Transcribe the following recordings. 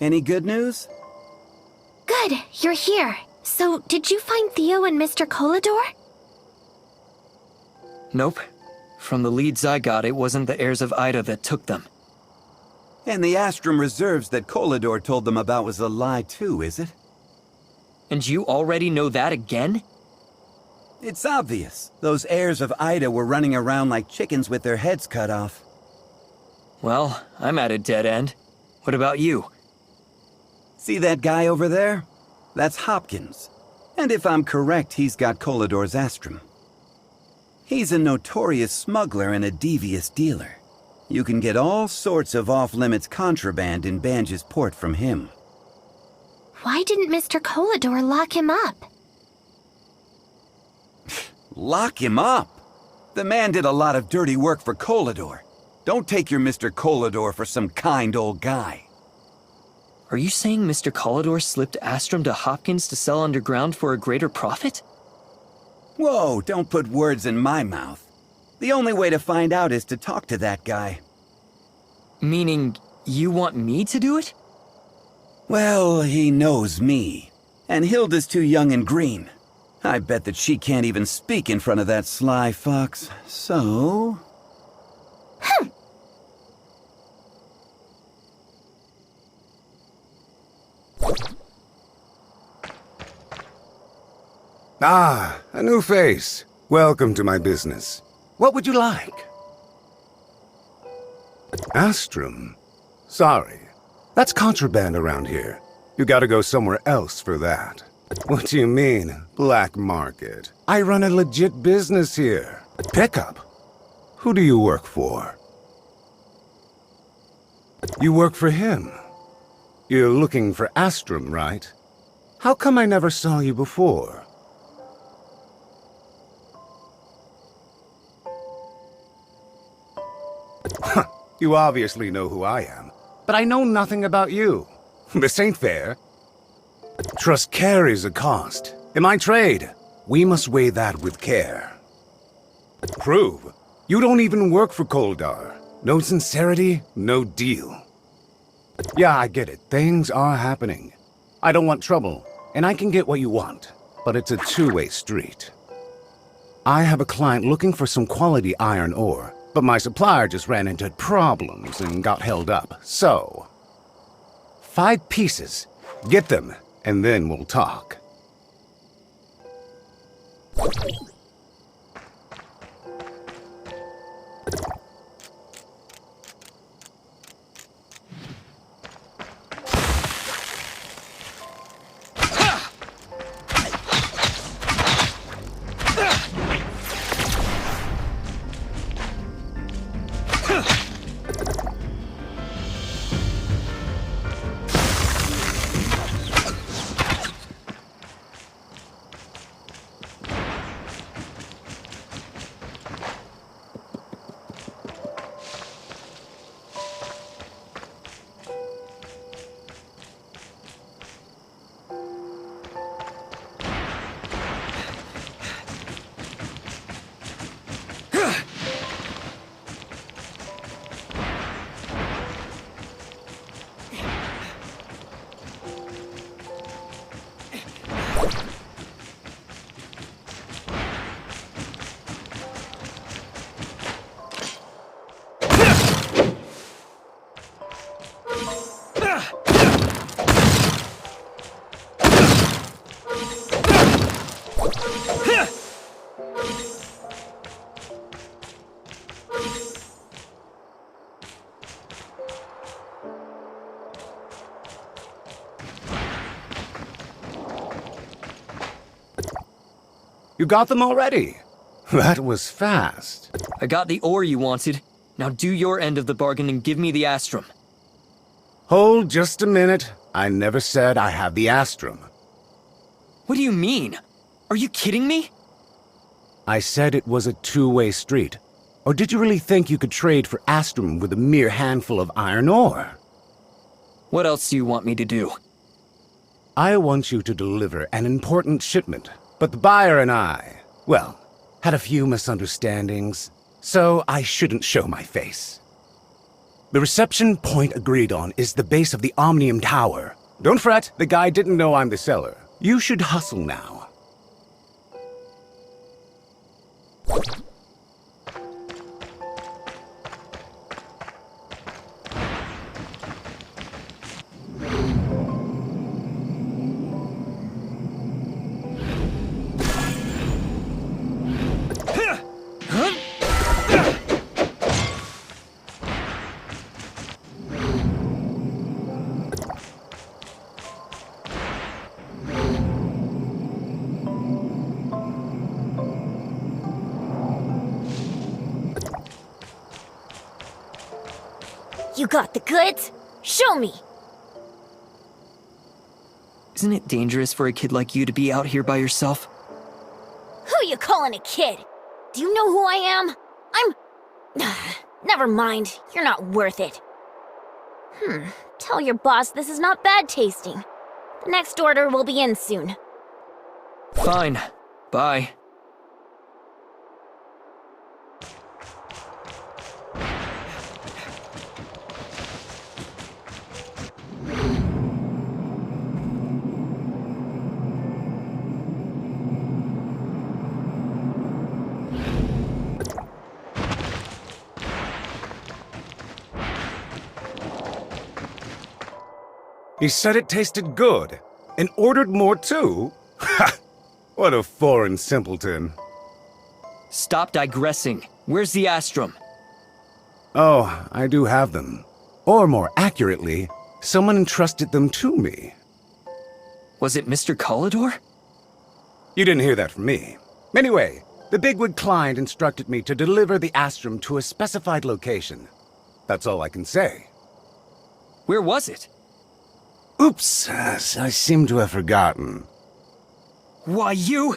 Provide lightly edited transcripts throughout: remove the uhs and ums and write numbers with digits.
Any good news? Good, you're here. So, did you find Theo and Mr. Colador? Nope. From the leads I got, it wasn't the heirs of Ida that took them. And the Astrum reserves that Colador told them about was a lie too, is it? And you already know that again? It's obvious. Those heirs of Ida were running around like chickens with their heads cut off. Well, I'm at a dead end. What about you? See that guy over there? That's Hopkins. And if I'm correct, he's got Colador's Astrum. He's a notorious smuggler and a devious dealer. You can get all sorts of off-limits contraband in Banj's port from him. Why didn't Mr. Colador lock him up? Lock him up? The man did a lot of dirty work for Colador. Don't take your Mr. Colador for some kind old guy. Are you saying Mr. Colador slipped Astrum to Hopkins to sell underground for a greater profit? Whoa, don't put words in my mouth. The only way to find out is to talk to that guy. Meaning, you want me to do it? Well, he knows me. And Hilda's too young and green. I bet that she can't even speak in front of that sly fox. So... Ah, a new face. Welcome to my business. What would you like? Astrum? Sorry. That's contraband around here. You gotta go somewhere else for that. What do you mean, black market? I run a legit business here. Pickup? Who do you work for? You work for him. You're looking for Astrum, right? How come I never saw you before? You obviously know who I am, but I know nothing about you. This ain't fair. Trust carries a cost. In my trade, we must weigh that with care. Prove. You don't even work for Coldar. No sincerity, no deal. Yeah, I get it. Things are happening. I don't want trouble, and I can get what you want, but it's a two-way street. I have a client looking for some quality iron ore, but my supplier just ran into problems and got held up, so... 5 pieces. Get them, and then we'll talk. You got them already? That was fast. I got the ore you wanted. Now do your end of the bargain and give me the Astrum. Hold just a minute. I never said I have the Astrum. What do you mean? Are you kidding me? I said it was a two-way street. Or did you really think you could trade for Astrum with a mere handful of iron ore? What else do you want me to do? I want you to deliver an important shipment, but the buyer and I, well, had a few misunderstandings, so I shouldn't show my face. The reception point agreed on is the base of the Omnium Tower. Don't fret, the guy didn't know I'm the seller. You should hustle now. You got the goods? Show me! Isn't it dangerous for a kid like you to be out here by yourself? Who you calling a kid? Do you know who I am? I'm... Never mind, you're not worth it. Tell your boss this is not bad tasting. The next order will be in soon. Fine. Bye. He said it tasted good, and ordered more too? Ha! What a foreign simpleton. Stop digressing. Where's the Astrum? Oh, I do have them. Or more accurately, someone entrusted them to me. Was it Mr. Calidor? You didn't hear that from me. Anyway, the bigwig client instructed me to deliver the Astrum to a specified location. That's all I can say. Where was it? Oops, I seem to have forgotten. Why, you...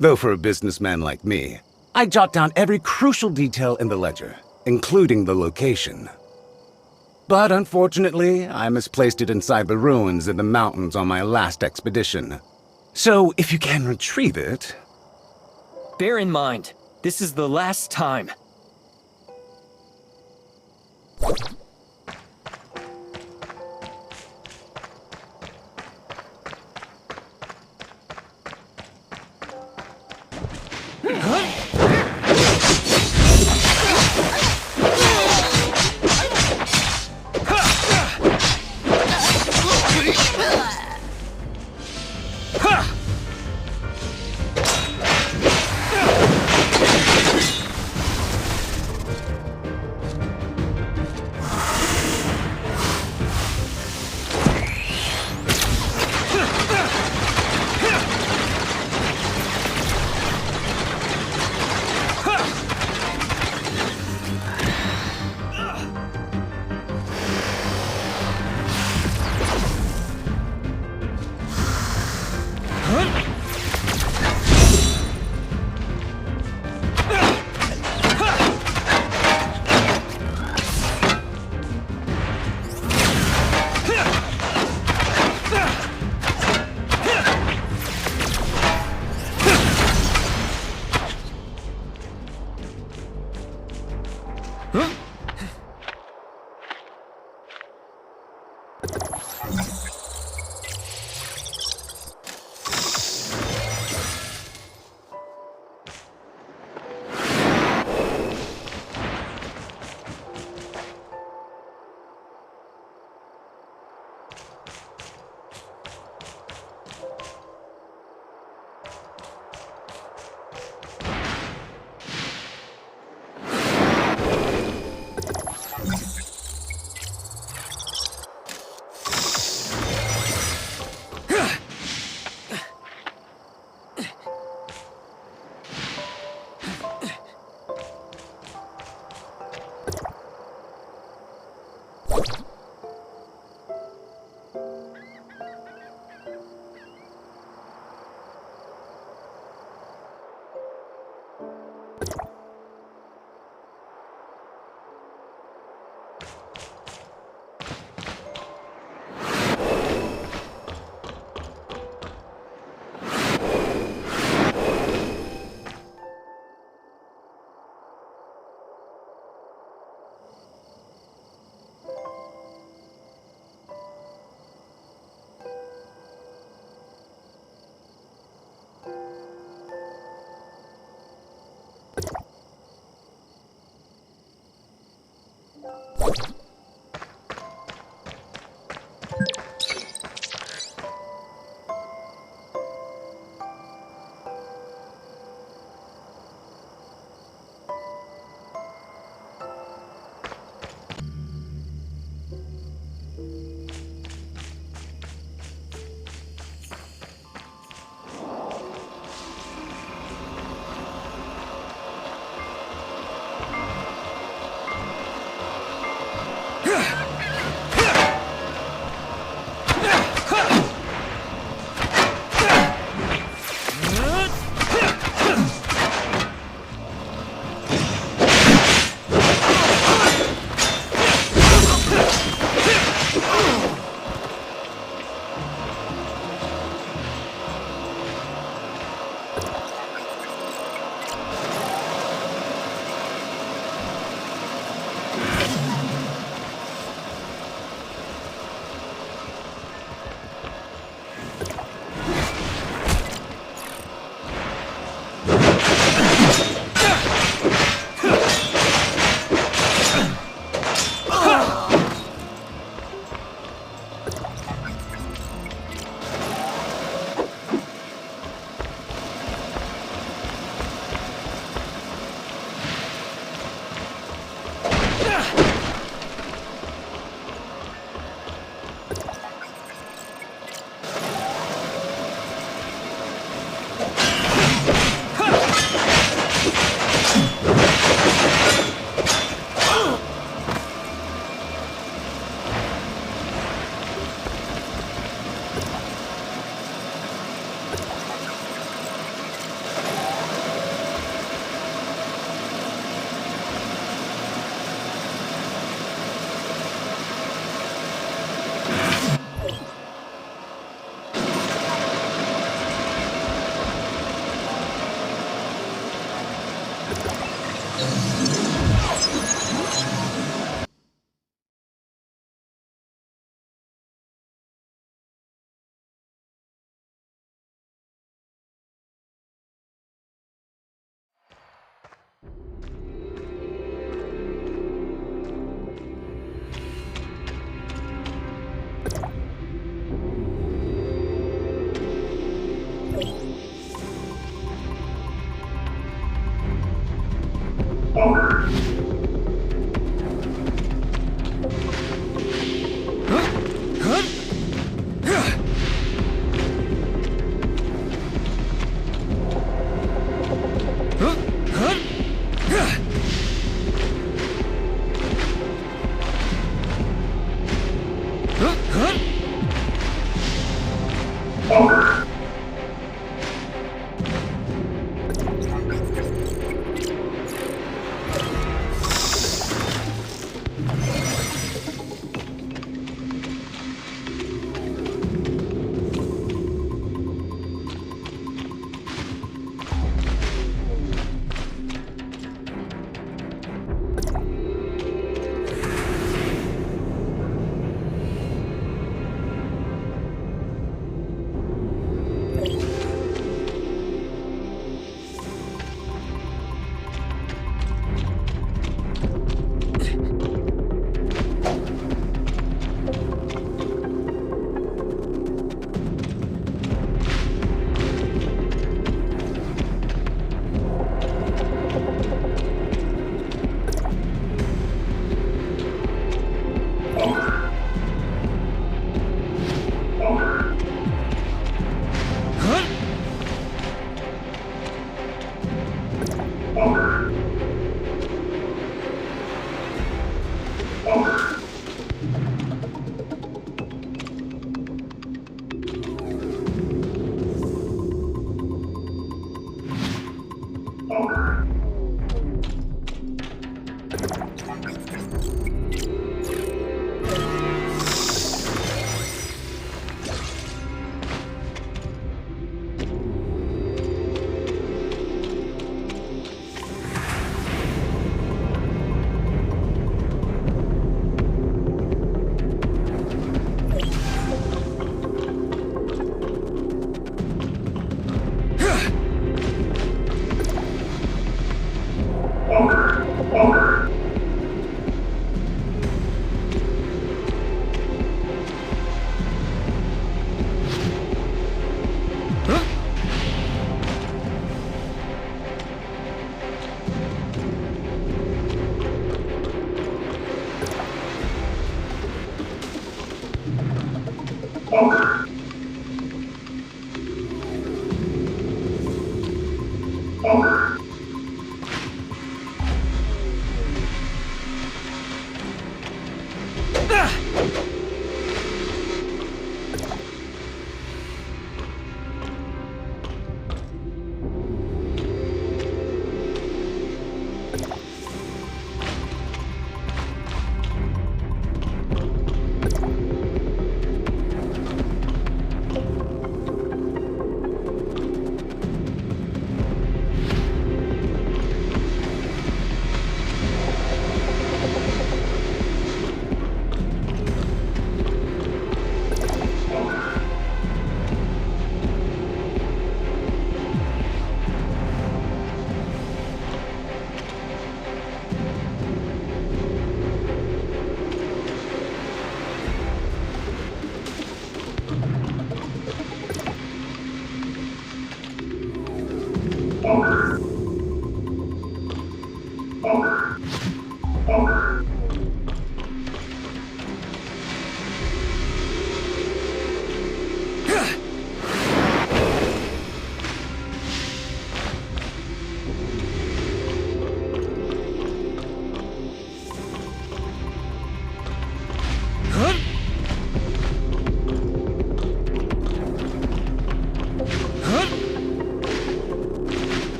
Though for a businessman like me, I jot down every crucial detail in the ledger, including the location. But unfortunately, I misplaced it inside the ruins in the mountains on my last expedition. So if you can retrieve it... Bear in mind, this is the last time.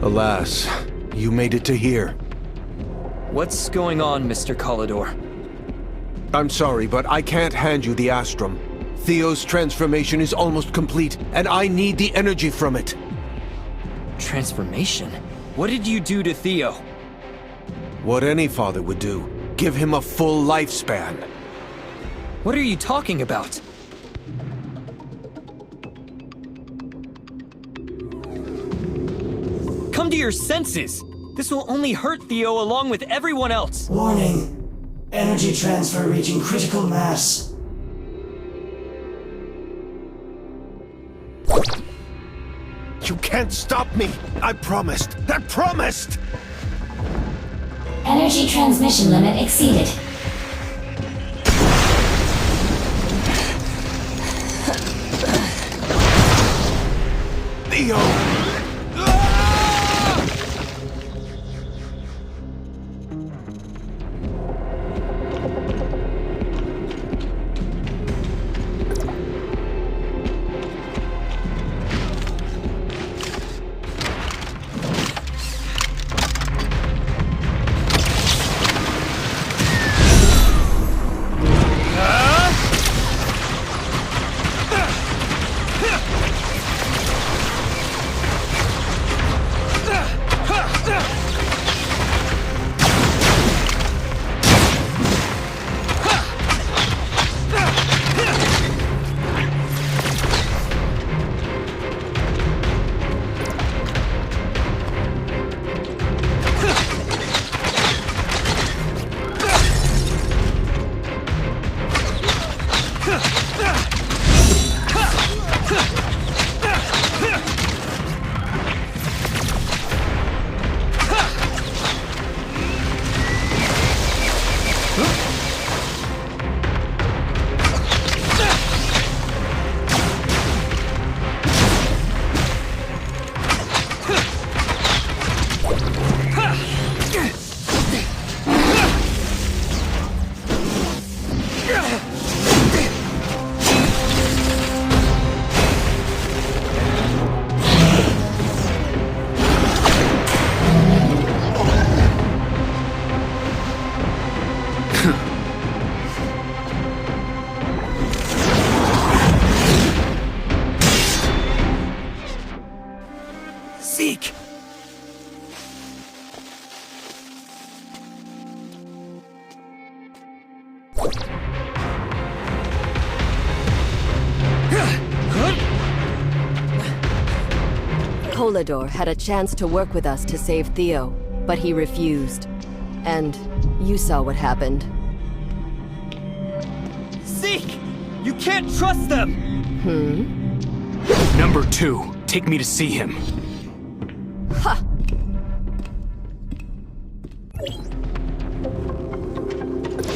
Alas, you made it to here. What's going on, Mr. Calidor? I'm sorry, but I can't hand you the Astrum. Theo's transformation is almost complete, and I need the energy from it. Transformation? What did you do to Theo? What any father would do. Give him a full lifespan. What are you talking about? Come to your senses! This will only hurt Theo along with everyone else! Warning. Energy transfer reaching critical mass. You can't stop me! I promised! I promised! Energy transmission limit exceeded. Theo! Kolador had a chance to work with us to save Theo, but he refused. And you saw what happened. Zeke! You can't trust them! Number 2, take me to see him. Ha!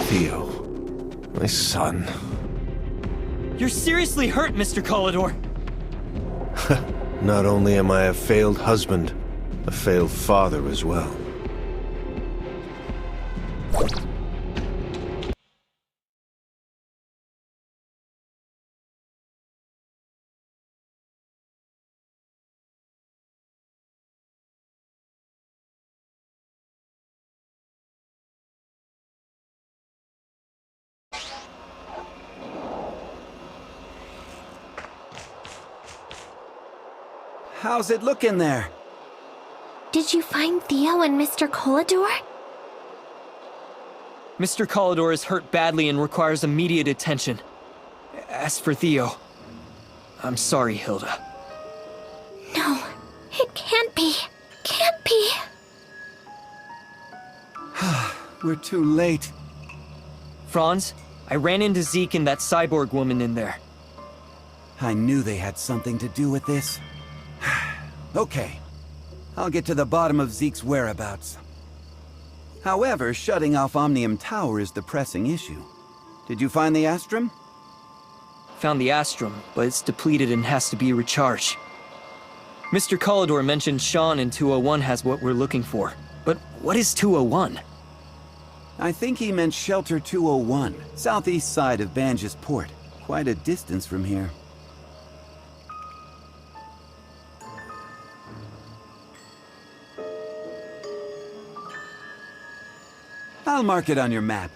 Theo, my son. You're seriously hurt, Mr. Kolador. Not only am I a failed husband, a failed father as well. How's it looking there? Did you find Theo and Mr. Kolador? Mr. Kolador is hurt badly and requires immediate attention. As for Theo, I'm sorry, Hilda. No, it can't be. Can't be. We're too late. Franz, I ran into Zeke and that cyborg woman in there. I knew they had something to do with this. Okay, I'll get to the bottom of Zeke's whereabouts. However, shutting off Omnium Tower is the pressing issue. Did you find the Astrum? Found the Astrum, but it's depleted and has to be recharged. Mr. Kolador mentioned Sean in 201 has what we're looking for. But what is 201? I think he meant Shelter 201, southeast side of Banges Port. Quite a distance from here. I'll mark it on your map.